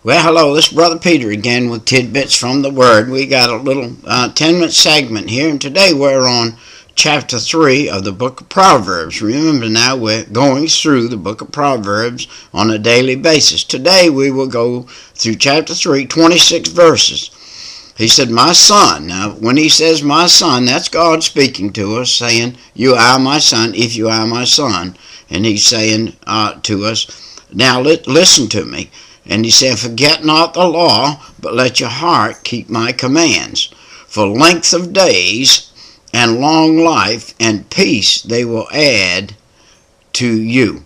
Well, hello, this is Brother Peter again with Tidbits from the Word. We got a little 10-minute segment here, and today we're on chapter 3 of the book of Proverbs. Remember now, we're going through the book of Proverbs on a daily basis. Today we will go through chapter 3, 26 verses. He said, my son. Now, when he says my son, that's God speaking to us, saying, you are my son, if you are my son. And he's saying to us, now listen to me. And he said, forget not the law, but let your heart keep my commands. For length of days and long life and peace they will add to you.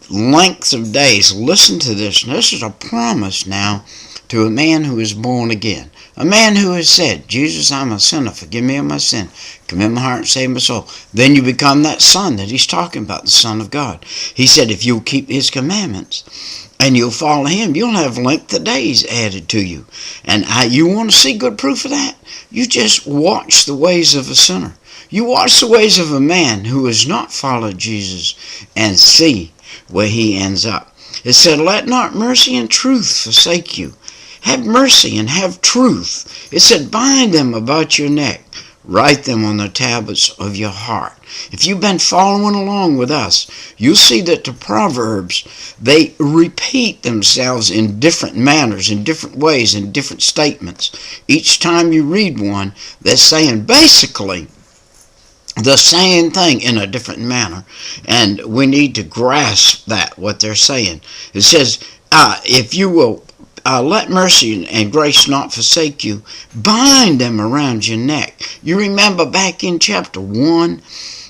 Length of days. Listen to this. This is a promise now to a man who is born again. A man who has said, Jesus, I'm a sinner. Forgive me of my sin. Come in my heart and save my soul. Then you become that son that he's talking about, the Son of God. He said, if you'll keep his commandments and you'll follow him, you'll have length of days added to you. And you want to see good proof of that? You just watch the ways of a sinner. You watch the ways of a man who has not followed Jesus and see where he ends up. It said, let not mercy and truth forsake you. Have mercy and have truth. It said, bind them about your neck. Write them on the tablets of your heart. If you've been following along with us, you'll see that the Proverbs, they repeat themselves in different manners, in different ways, in different statements. Each time you read one, they're saying basically the same thing in a different manner. And we need to grasp that, what they're saying. It says, if you will let mercy and grace not forsake you, bind them around your neck. You remember back in chapter 1,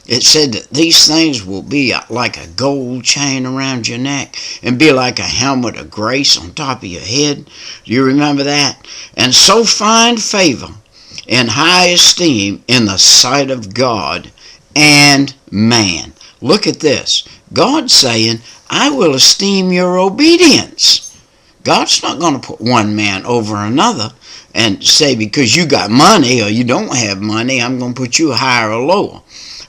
it said that these things will be like a gold chain around your neck and be like a helmet of grace on top of your head. Do you remember that? And so find favor and high esteem in the sight of God and man. Look at this. God's saying, I will esteem your obedience. God's not going to put one man over another and say because you got money or you don't have money, I'm going to put you higher or lower.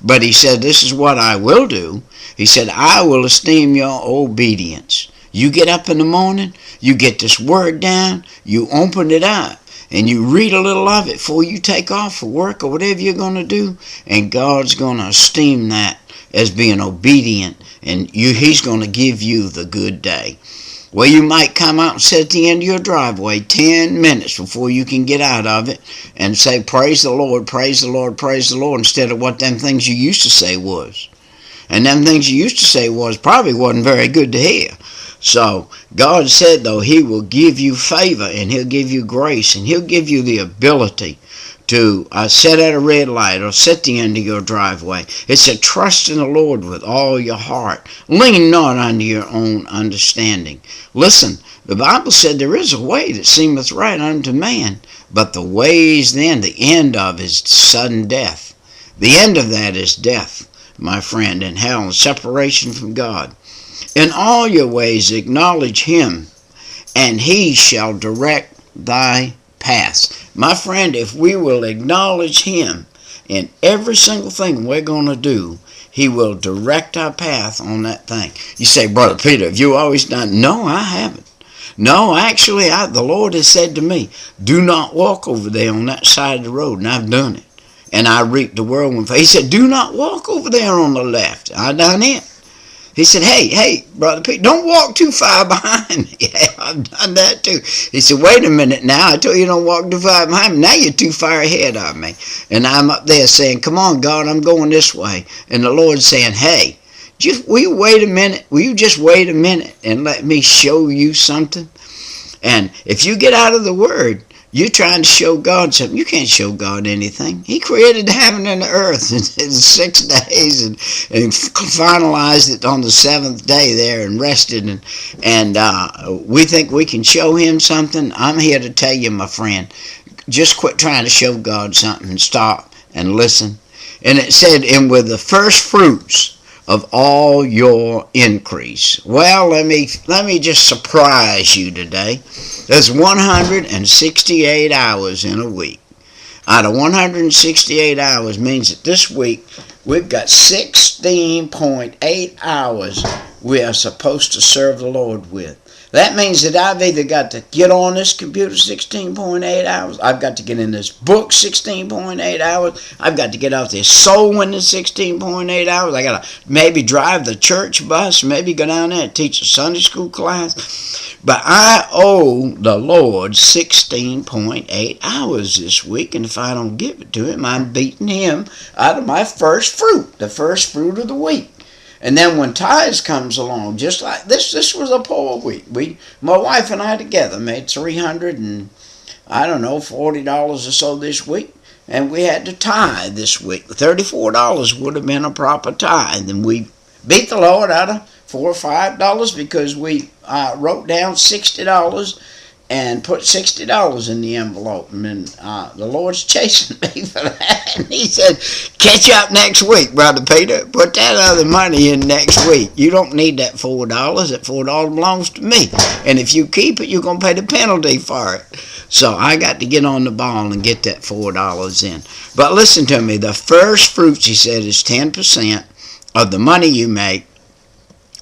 But he said, this is what I will do. He said, I will esteem your obedience. You get up in the morning, you get this word down, you open it up, and you read a little of it before you take off for work or whatever you're going to do, and God's going to esteem that as being obedient, and he's going to give you the good day. Well, you might come out and sit at the end of your driveway 10 minutes before you can get out of it and say, praise the Lord, praise the Lord, praise the Lord, instead of what them things you used to say was. And them things you used to say probably wasn't very good to hear. So God said, though, he will give you favor and he'll give you grace and he'll give you the ability to sit at a red light or sit at the end of your driveway. It said, trust in the Lord with all your heart. Lean not unto your own understanding. Listen, the Bible said there is a way that seemeth right unto man, but the ways then, the end of is sudden death. The end of that is death, my friend, and hell and separation from God. In all your ways acknowledge him, and he shall direct thy paths. My friend, if we will acknowledge him in every single thing we're going to do, he will direct our path on that thing. You say, Brother Peter, have you always done? No, I haven't. No, actually, the Lord has said to me, do not walk over there on that side of the road, and I've done it. And I reaped the whirlwind. He said, do not walk over there on the left. I done it. He said, hey, Brother Pete, don't walk too far behind me. Yeah, I've done that too. He said, wait a minute now. I told you don't walk too far behind me. Now you're too far ahead of me. And I'm up there saying, come on, God, I'm going this way. And the Lord's saying, hey, will you wait a minute? Will you just wait a minute and let me show you something? And if you get out of the Word, you're trying to show God something. You can't show God anything. He created the heaven and the earth in 6 days and finalized it on the 7th day there and rested. And we think we can show him something. I'm here to tell you, my friend, just quit trying to show God something and stop and listen. And it said, and with the first fruits of all your increase. Well, let me just surprise you today. There's 168 hours in a week. Out of 168 hours means that this week we've got 16.8 hours we are supposed to serve the Lord with. That means that I've either got to get on this computer 16.8 hours, I've got to get in this book 16.8 hours, I've got to get out there soul winning 16.8 hours, I got to maybe drive the church bus, maybe go down there and teach a Sunday school class. But I owe the Lord 16.8 hours this week, and if I don't give it to him, I'm beating him out of my first fruit, the first fruit of the week. And then when tithes comes along, just like this was a poor week. My wife and I together made $340 or so this week, and we had to tithe this week. $34 would have been a proper tithe, and we beat the Lord out of $4 or $5 because we wrote down $60 and put $60 in the envelope. And the Lord's chasing me for that. And he said, catch up next week, Brother Peter. Put that other money in next week. You don't need that $4. That $4 belongs to me. And if you keep it, you're going to pay the penalty for it. So I got to get on the ball and get that $4 in. But listen to me. The first fruits, he said, is 10% of the money you make.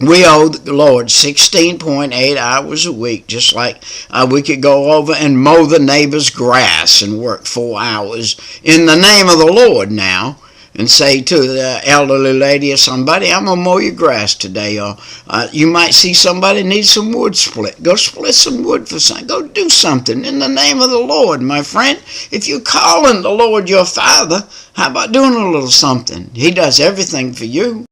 We owe the Lord 16.8 hours a week, just like we could go over and mow the neighbor's grass and work 4 hours in the name of the Lord now, and say to the elderly lady or somebody, I'm going to mow your grass today. Or you might see somebody needs some wood split. Go split some wood for something. Go do something in the name of the Lord, my friend. If you're calling the Lord your Father, how about doing a little something? He does everything for you.